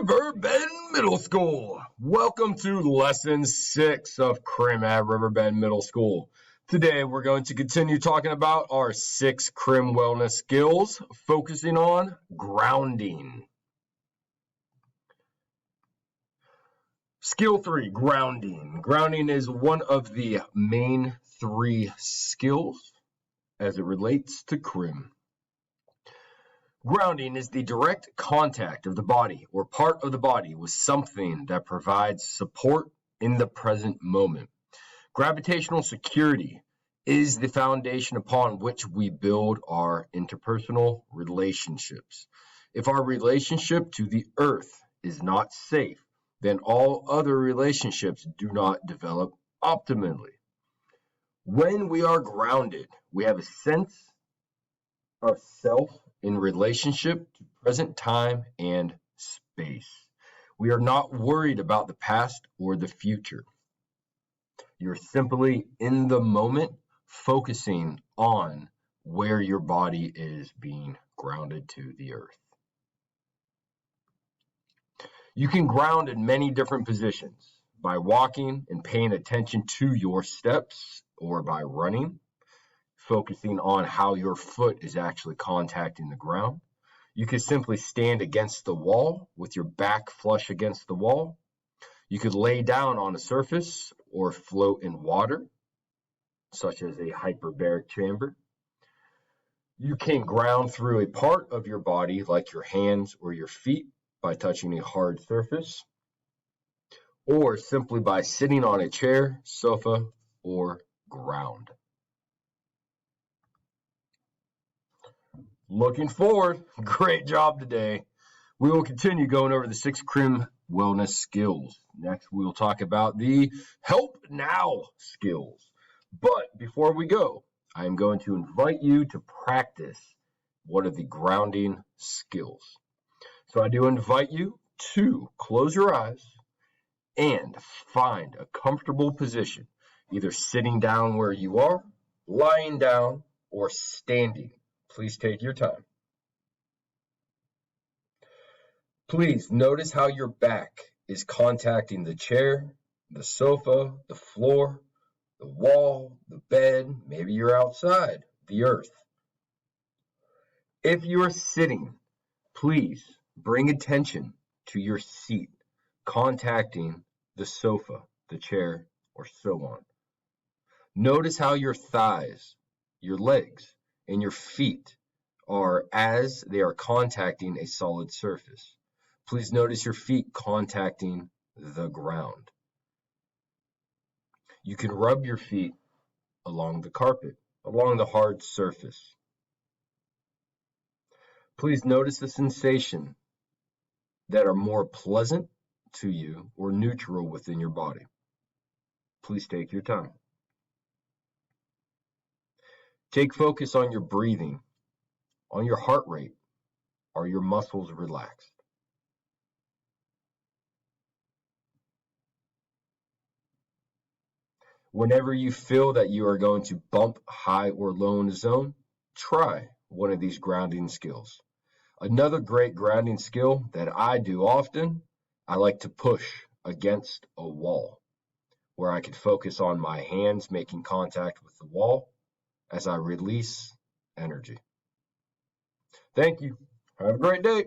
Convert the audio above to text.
Riverbend Middle School. Welcome to Lesson 6 of CRM at Riverbend Middle School. Today we're going to continue talking about our 6 CRM wellness skills, focusing on grounding. Skill 3, grounding. Grounding is one of the main 3 skills as it relates to CRM. Grounding is the direct contact of the body or part of the body with something that provides support in the present moment. Gravitational security is the foundation upon which we build our interpersonal relationships. If our relationship to the earth is not safe, then all other relationships do not develop optimally. When we are grounded, we have a sense of self in relationship to present time and space. We are not worried about the past or the future. You're simply in the moment, focusing on where your body is being grounded to the earth. You can ground in many different positions, by walking and paying attention to your steps, or by running, focusing on how your foot is actually contacting the ground. You could simply stand against the wall with your back flush against the wall. You could lay down on a surface or float in water, such as a hyperbaric chamber. You can ground through a part of your body, like your hands or your feet, by touching a hard surface, or simply by sitting on a chair, sofa, or ground. Looking forward. Great job today. We will continue going over the 6 CRM wellness skills. Next, we will talk about the help now skills. But before we go, I am going to invite you to practice one of the grounding skills. So I do invite you to close your eyes and find a comfortable position, either sitting down where you are, lying down, or standing. Please take your time. Please notice how your back is contacting the chair, the sofa, the floor, the wall, the bed, maybe you're outside, the earth. If you are sitting, please bring attention to your seat, contacting the sofa, the chair, or so on. Notice how your thighs, your legs, and your feet are as they are contacting a solid surface. Please notice your feet contacting the ground. You can rub your feet along the carpet, along the hard surface. Please notice the sensation that are more pleasant to you or neutral within your body. Please take your time. Take focus on your breathing, on your heart rate. Are your muscles relaxed? Whenever you feel that you are going to bump high or low in the zone, try one of these grounding skills. Another great grounding skill that I do often, I like to push against a wall, where I can focus on my hands making contact with the wall as I release energy. Thank you. Have a great day.